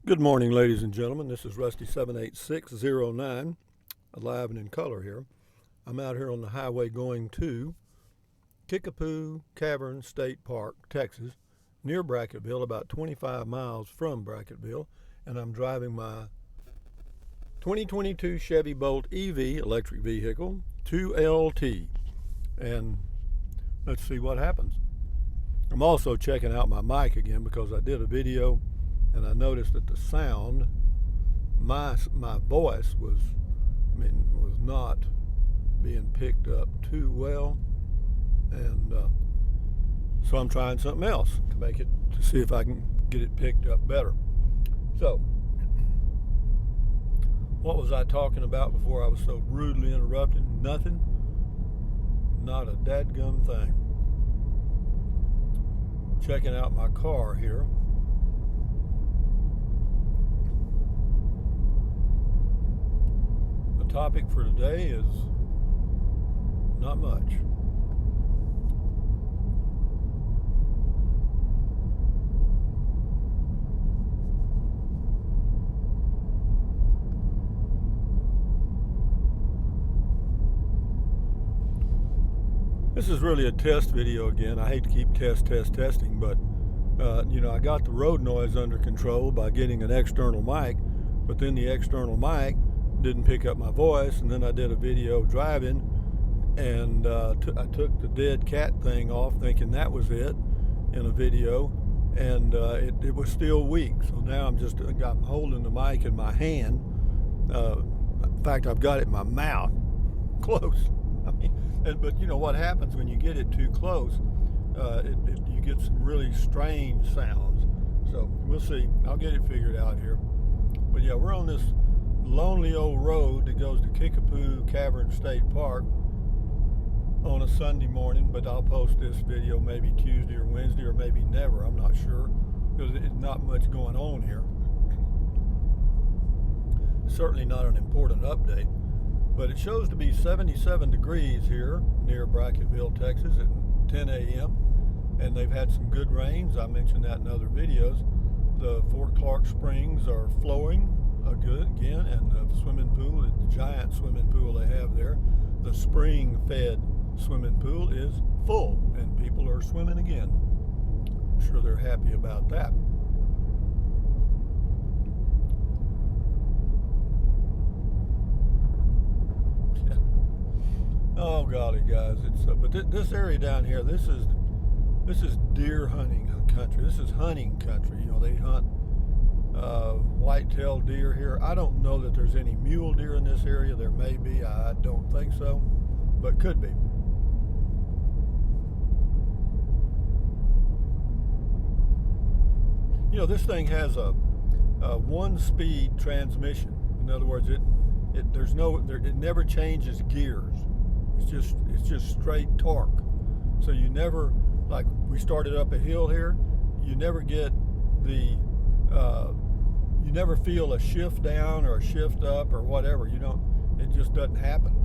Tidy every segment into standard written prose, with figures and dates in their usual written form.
Good morning, ladies and gentlemen. This is Rusty 78609, alive and in color here. I'm out here on the highway going to Kickapoo Caverns State Park, Texas, near Brackettville, about 25 miles from Brackettville, and I'm driving my 2022 Chevy Bolt EV electric vehicle 2LT, and let's see what happens. I'm also checking out my mic again because I did a video and I noticed that the sound, my voice was not being picked up too well, and so I'm trying something else to see if I can get it picked up better. So, what was I talking about before I was so rudely interrupted? Nothing. Not a dadgum thing. Checking out my car here. The topic for today is not much. This is really a test video again. I hate to keep testing, but I got the road noise under control by getting an external mic, but then the external mic didn't pick up my voice, and then I did a video driving, and I took the dead cat thing off thinking that was it in a video, and it was still weak. So now I'm holding the mic in my hand. In fact, I've got it in my mouth, close. But you know what happens when you get it too close? You get some really strange sounds. So we'll see. I'll get it figured out here. But yeah, we're on this lonely old road that goes to Kickapoo Caverns State Park on a Sunday morning, but I'll post this video maybe Tuesday or Wednesday or maybe never. I'm not sure, because there's not much going on here. Certainly not an important update. But it shows to be 77 degrees here near Brackettville, Texas at 10 a.m. And they've had some good rains. I mentioned that in other videos. The Fort Clark Springs are flowing good again, and the swimming pool, the giant swimming pool they have there, the spring-fed swimming pool is full, and people are swimming again. I'm sure they're happy about that. Oh golly, guys! But this area down here, this is deer hunting country. This is hunting country. They hunt white-tailed deer here. I don't know that there's any mule deer in this area. There may be. I don't think so, but could be. This thing has a one-speed transmission. In other words, it never changes gears. It's just straight torque. So you never, like we started up a hill here, you never get you never feel a shift down or a shift up or whatever. It just doesn't happen.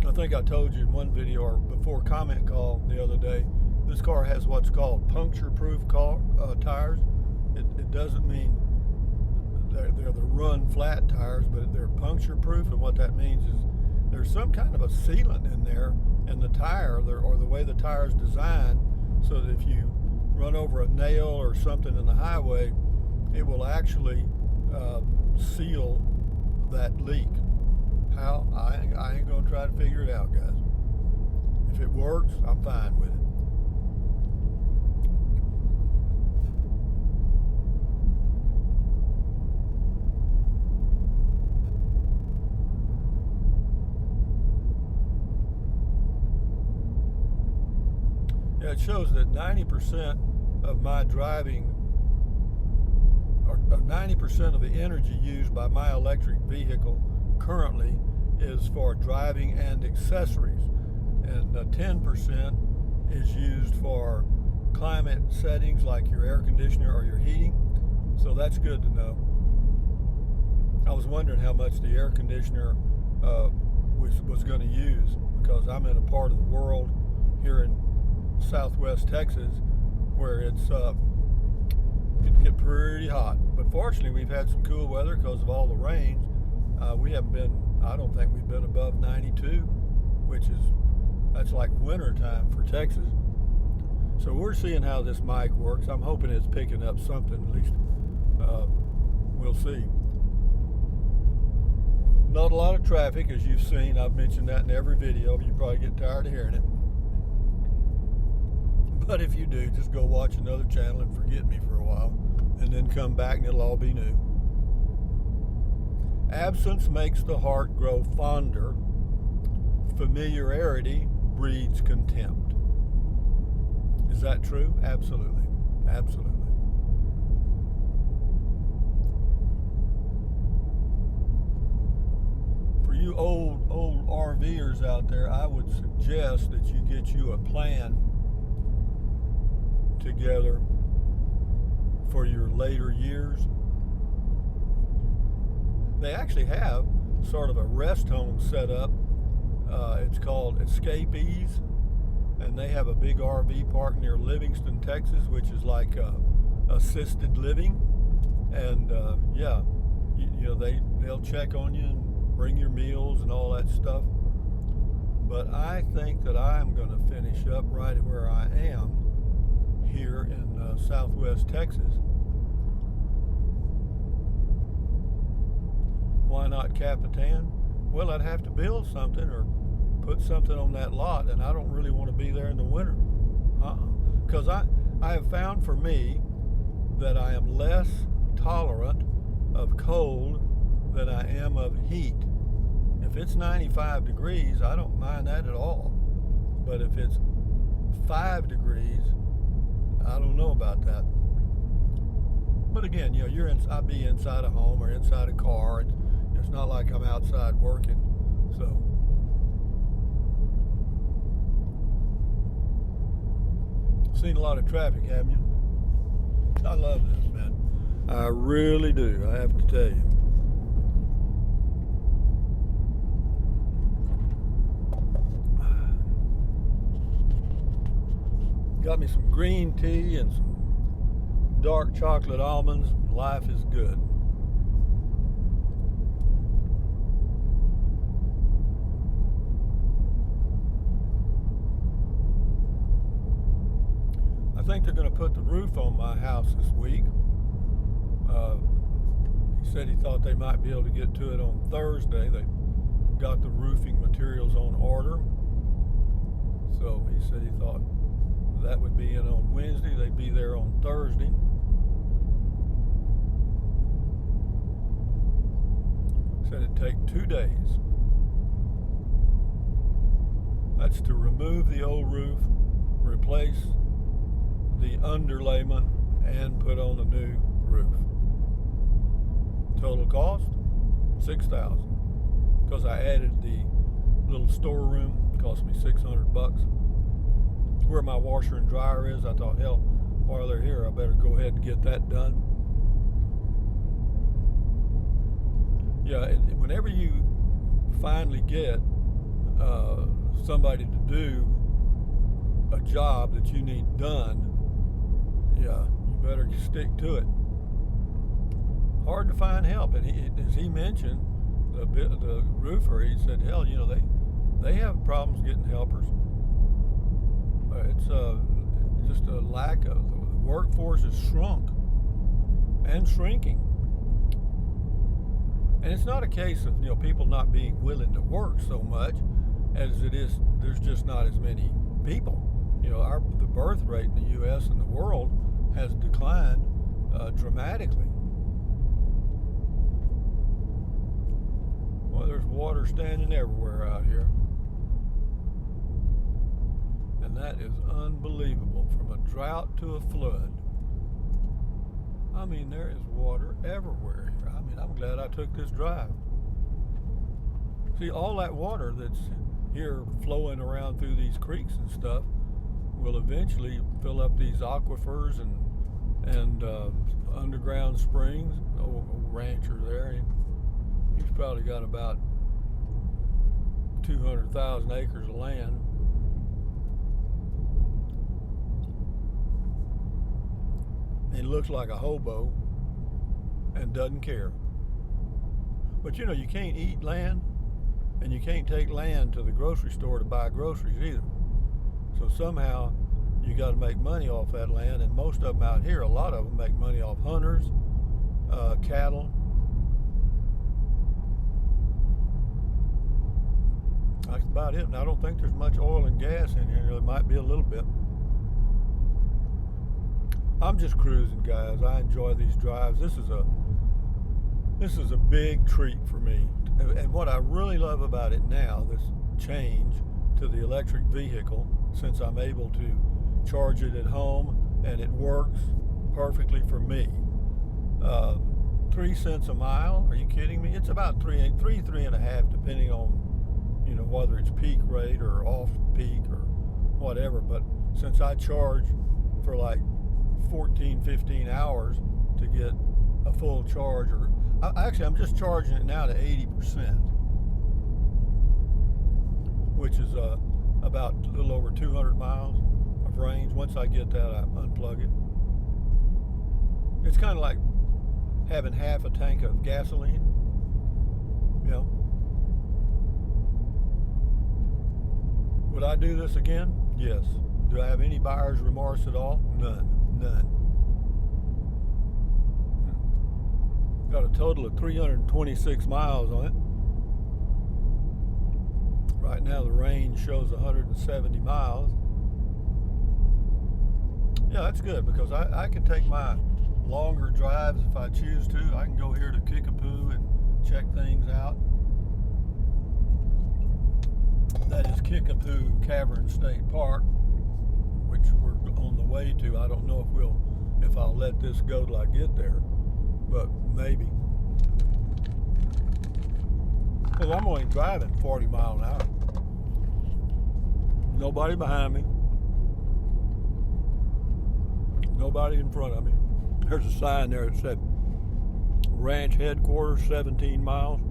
I think I told you in one video or before comment call the other day, this car has what's called puncture-proof tires. It doesn't mean they're the run flat tires, but they're puncture proof, and what that means is there's some kind of a sealant in there in the tire, or the way the tire is designed, so that if you run over a nail or something in the highway, it will actually seal that leak. How? I ain't gonna try to figure it out, guys. If it works, I'm fine with it. It shows that 90% of my driving, or 90% of the energy used by my electric vehicle currently is for driving and accessories, and 10% is used for climate settings like your air conditioner or your heating. So that's good to know. I was wondering how much the air conditioner was going to use, because I'm in a part of the world here in southwest Texas, where it can get pretty hot. But fortunately, we've had some cool weather because of all the rains. I don't think we've been above 92, that's like winter time for Texas. So we're seeing how this mic works. I'm hoping it's picking up something, at least. We'll see. Not a lot of traffic, as you've seen. I've mentioned that in every video. You probably get tired of hearing it. But if you do, just go watch another channel and forget me for a while, and then come back and it'll all be new. Absence makes the heart grow fonder. Familiarity breeds contempt. Is that true? Absolutely. Absolutely. For you old RVers out there, I would suggest that you get you a plan together for your later years. They actually have sort of a rest home set up. It's called Escapees, and they have a big RV park near Livingston, Texas, which is like assisted living. And they'll check on you and bring your meals and all that stuff. But I think that I'm going to finish up right where I am here in southwest Texas. Why not Capitan? Well, I'd have to build something or put something on that lot, and I don't really want to be there in the winter. Because I have found for me that I am less tolerant of cold than I am of heat. If it's 95 degrees, I don't mind that at all. But if it's 5 degrees, I don't know about that. But again, I'd be inside a home or inside a car. It's not like I'm outside working. So seen a lot of traffic, haven't you? I love this, man. I really do, I have to tell you. Got me some green tea and some dark chocolate almonds. Life is good. I think they're going to put the roof on my house this week. He said he thought they might be able to get to it on Thursday. They got the roofing materials on order. So he said he thought that would be in on Wednesday. They'd be there on Thursday. Said it'd take 2 days. That's to remove the old roof, replace the underlayment, and put on a new roof. Total cost $6,000. Because I added the little storeroom. It cost me $600. Where my washer and dryer is, I thought, hell, while they're here, I better go ahead and get that done. Yeah, whenever you finally get somebody to do a job that you need done, yeah, you better stick to it. Hard to find help, and as he mentioned, the roofer, he said, hell, they have problems getting helpers. It's just a lack of, the workforce has shrunk and shrinking. And it's not a case of people not being willing to work so much as it is there's just not as many people. The birth rate in the U.S. and the world has declined dramatically. Well, there's water standing everywhere out here. And that is unbelievable. From a drought to a flood. I mean, there is water everywhere here. I mean, I'm glad I took this drive. See, all that water that's here flowing around through these creeks and stuff will eventually fill up these aquifers and underground springs. Old rancher there, he's probably got about 200,000 acres of land. looks like a hobo and doesn't care. But you know, you can't eat land, and you can't take land to the grocery store to buy groceries either. So somehow you got to make money off that land, and most of them out here, a lot of them make money off hunters, cattle. That's about it. And I don't think there's much oil and gas in here. There might be a little bit. I'm just cruising, guys. I enjoy these drives. This is a big treat for me. And what I really love about it now, this change to the electric vehicle, since I'm able to charge it at home and it works perfectly for me. 3 cents a mile? Are you kidding me? It's about three and a half, depending on, you know, whether it's peak rate or off peak or whatever. But since I charge for like 14, 15 hours to get a full charge, or actually I'm just charging it now to 80%, which is about a little over 200 miles of range. Once I get that, I unplug it. It's kind of like having half a tank of gasoline, you know. Would I do this again? Yes. Do I have any buyer's remorse at all? None. Got a total of 326 miles on it. Right now the range shows 170 miles. Yeah, that's good, because I can take my longer drives if I choose to. I can go here to Kickapoo and check things out. That is Kickapoo Caverns State Park, which we're on the way to. I don't know if I'll let this go till I get there, but maybe. Because I'm only driving 40 miles an hour. Nobody behind me. Nobody in front of me. There's a sign there that said ranch headquarters, 17 miles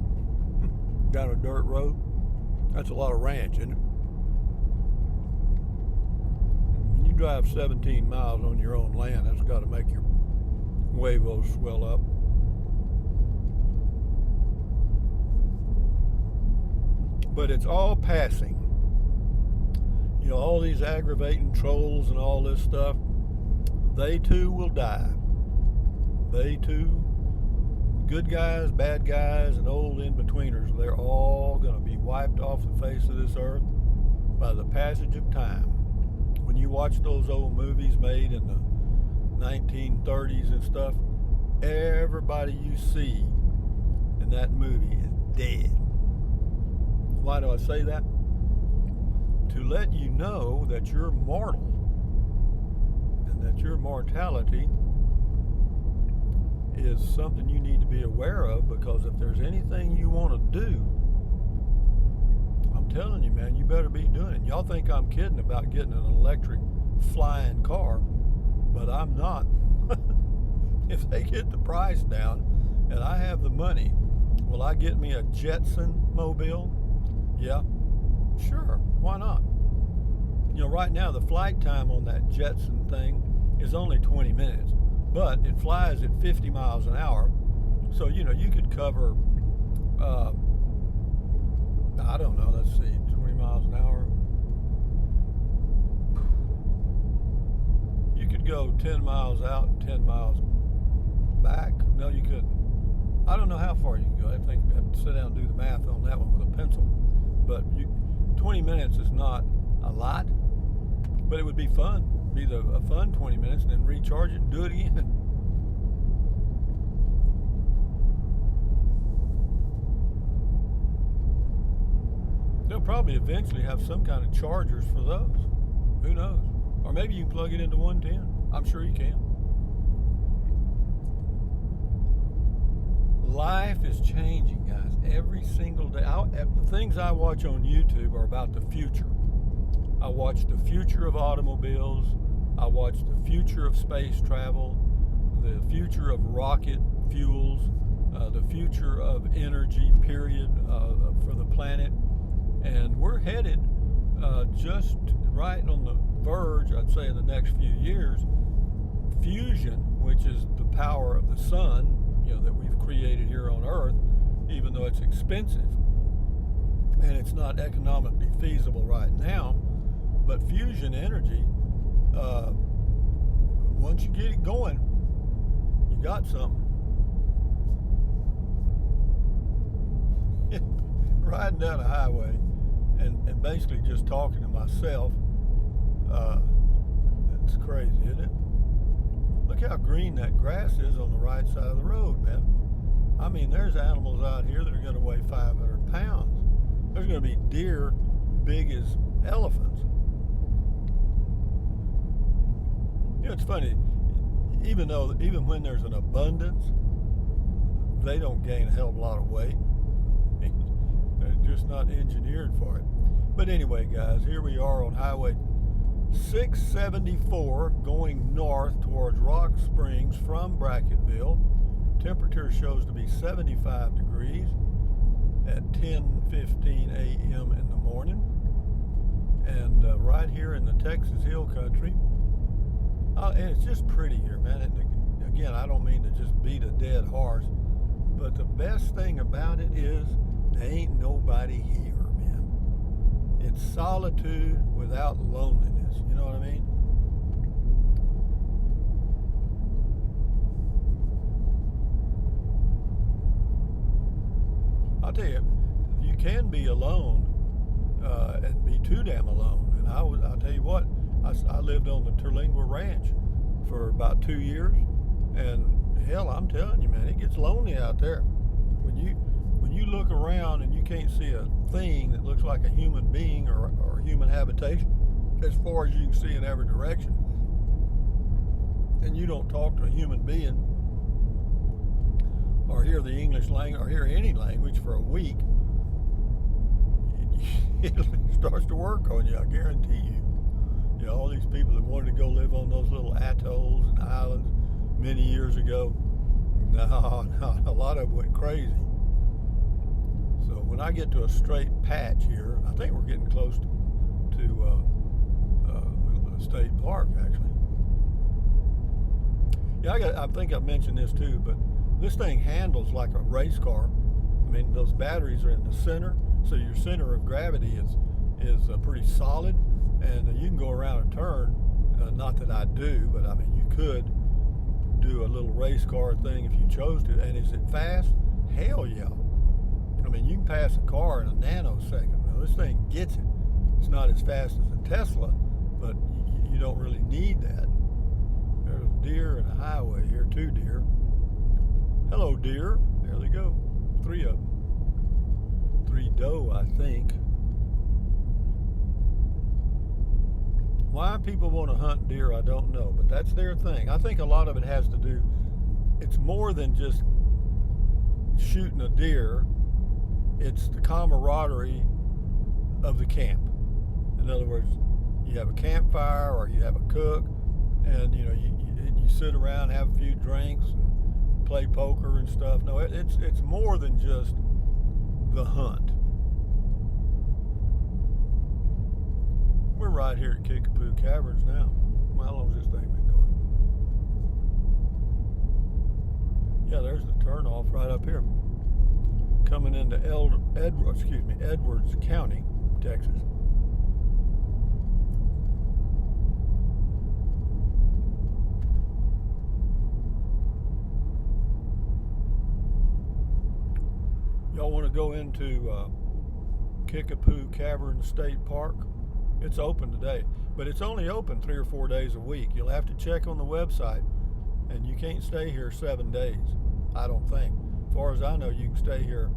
down a dirt road. That's a lot of ranch, isn't it? When you drive 17 miles on your own land, that's got to make your huevos swell up. But it's all passing. You know, all these aggravating trolls and all this stuff, they too will die. They too, good guys, bad guys, and old in-betweeners, they're all going to be wiped off the face of this earth by the passage of time. When you watch those old movies made in the 1930s and stuff, everybody you see in that movie is dead. Why do I say that? To let you know that you're mortal and that your mortality is something you need to be aware of, because if there's anything you want to do, I'm telling you, man, you better be doing it. Y'all think I'm kidding about getting an electric flying car, but I'm not. If they get the price down and I have the money, will I get me a Jetson mobile? Yeah, sure, why not? You know, right now the flight time on that Jetson thing is only 20 minutes, but it flies at 50 miles an hour. So, you know, you could cover, I don't know, let's see, 20 miles an hour. You could go 10 miles out and 10 miles back. No, you couldn't. I don't know how far you can go. I think I have to sit down and do the math on that one with a pencil. But 20 minutes is not a lot, but it would be fun. Be a fun 20 minutes, and then recharge it and do it again. They'll probably eventually have some kind of chargers for those. Who knows? Or maybe you can plug it into 110. I'm sure you can. Life is changing, guys, every single day. The things I watch on YouTube are about the future. I watch the future of automobiles. I watch the future of space travel, the future of rocket fuels, the future of energy, period, for the planet. And we're headed just right on the verge, I'd say in the next few years, fusion which is the power of the sun, that we've created here on Earth, even though it's expensive and it's not economically feasible right now. But fusion energy, once you get it going, you got something. Riding down a highway and basically just talking to myself, it's crazy, isn't it? Look how green that grass is on the right side of the road, man. I mean, there's animals out here that are going to weigh 500 pounds. There's going to be deer big as elephants. It's funny, even when there's an abundance, they don't gain a hell of a lot of weight. They're just not engineered for it. But anyway, guys, here we are on Highway 674 going north towards Rock Springs from Brackettville. Temperature shows to be 75 degrees at 10:15 a.m. in the morning. And right here in the Texas Hill Country. And it's just pretty here, man. And again, I don't mean to just beat a dead horse, but the best thing about it is there ain't nobody here, man. It's solitude without loneliness. You know what I mean? I'll tell you, you can be alone and be too damn alone. And I'll tell you what, I lived on the Terlingua Ranch for about 2 years, and hell, I'm telling you, man, it gets lonely out there. When you look around and you can't see a thing that looks like a human being or human habitation as far as you can see in every direction, and you don't talk to a human being or hear the English language or hear any language for a week, it starts to work on you, I guarantee you. All these people that wanted to go live on those little atolls and islands many years ago, no, a lot of them went crazy. So when I get to a straight patch here, I think we're getting close to the state park, actually. Yeah, I think I've mentioned this too, but this thing handles like a race car. I mean, those batteries are in the center, so your center of gravity is pretty solid, and you can go around a turn. Not that I do, but I mean, you could do a little race car thing if you chose to. And is it fast? Hell yeah. I mean, you can pass a car in a nanosecond. Now, this thing gets it. It's not as fast as a Tesla, but you don't really need that. There's a deer and a highway here, 2 deer. Hello, deer. There they go. 3 of them. 3 doe, I think. Why people want to hunt deer, I don't know, but that's their thing. I think a lot of it has to do, it's more than just shooting a deer. It's the camaraderie of the camp. In other words, you have a campfire or you have a cook, and you sit around, have a few drinks, and play poker and stuff. No, it's more than just the hunt. We're right here at Kickapoo Caverns now. How long's this thing been going? Yeah, there's the turnoff right up here. Coming into Edwards County, Texas. Y'all want to go into Kickapoo Caverns State Park? It's open today, but it's only open 3 or 4 days a week. You'll have to check on the website, and you can't stay here 7 days, I don't think. As far as I know, you can stay here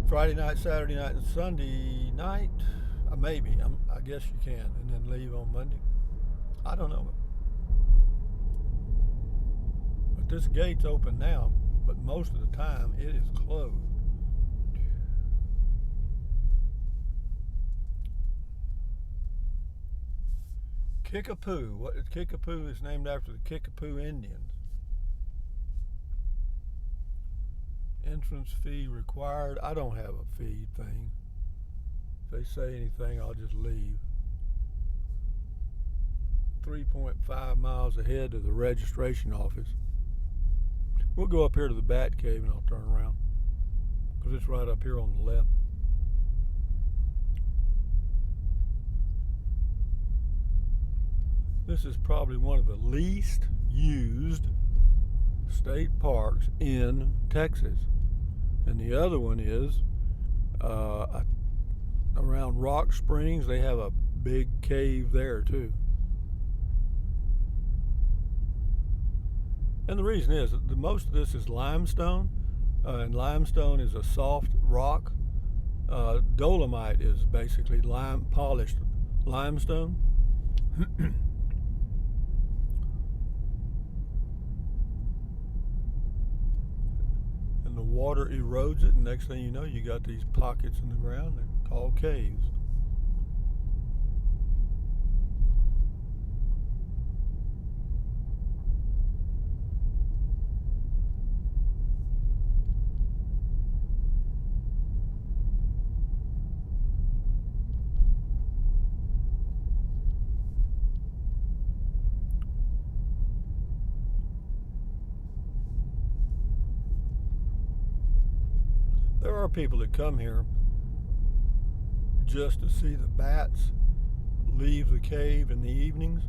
Friday night, Saturday night, and Sunday night. Maybe, I guess you can, and then leave on Monday. I don't know. But this gate's open now, but most of the time it is closed. Kickapoo. Kickapoo is named after the Kickapoo Indians. Entrance fee required. I don't have a fee thing. If they say anything, I'll just leave. 3.5 miles ahead to the registration office. We'll go up here to the bat cave and I'll turn around because it's right up here on the left. This is probably one of the least used state parks in Texas. And the other one is around Rock Springs. They have a big cave there too. And the reason is that most of this is limestone, and limestone is a soft rock. Dolomite is basically polished limestone. And the water erodes it, and next thing you know, you got these pockets in the ground. They're called caves. There are people that come here just to see the bats leave the cave in the evenings.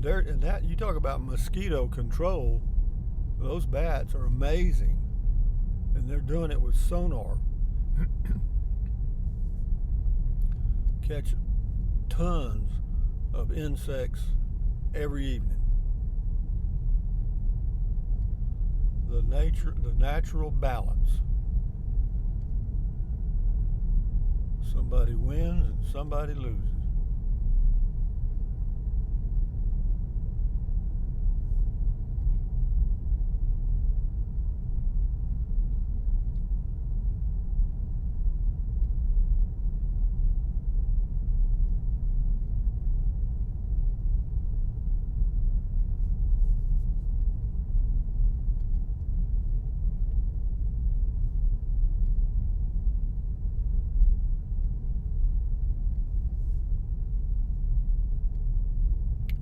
And that, you talk about mosquito control, those bats are amazing. And they're doing it with sonar. Catch tons of insects every evening. The natural balance. Somebody wins and somebody loses.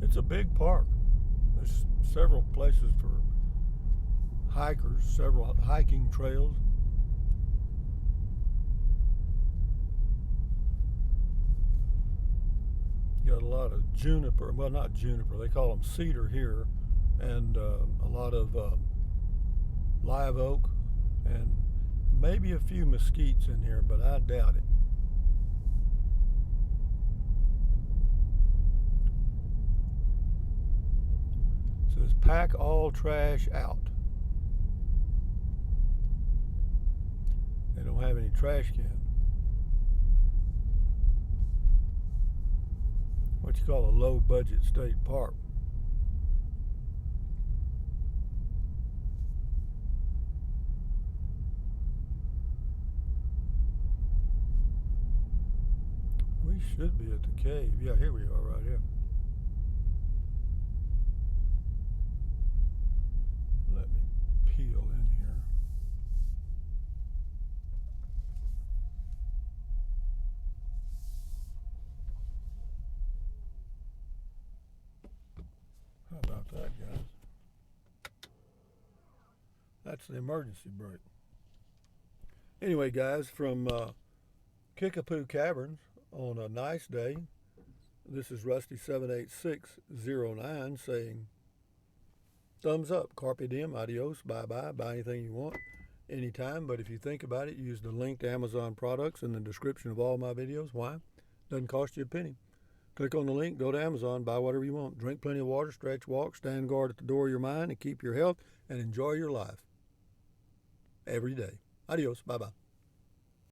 It's a big park. There's several places for hikers, several hiking trails. Got a lot of juniper, well, not juniper, they call them cedar here, and a lot of live oak, and maybe a few mesquites in here, but I doubt it. It says pack all trash out. They don't have any trash cans. What you call a low budget state park. We should be at the cave. Yeah, here we are right here. Let me peel in here. How about that, guys? That's the emergency brake. Anyway, guys, from Kickapoo Caverns on a nice day, this is Rusty78609 saying, thumbs up, carpe diem, adios, bye-bye, buy anything you want, anytime. But if you think about it, use the link to Amazon products in the description of all my videos. Why? Doesn't cost you a penny. Click on the link, go to Amazon, buy whatever you want. Drink plenty of water, stretch, walk, stand guard at the door of your mind, and keep your health and enjoy your life every day. Adios, bye-bye.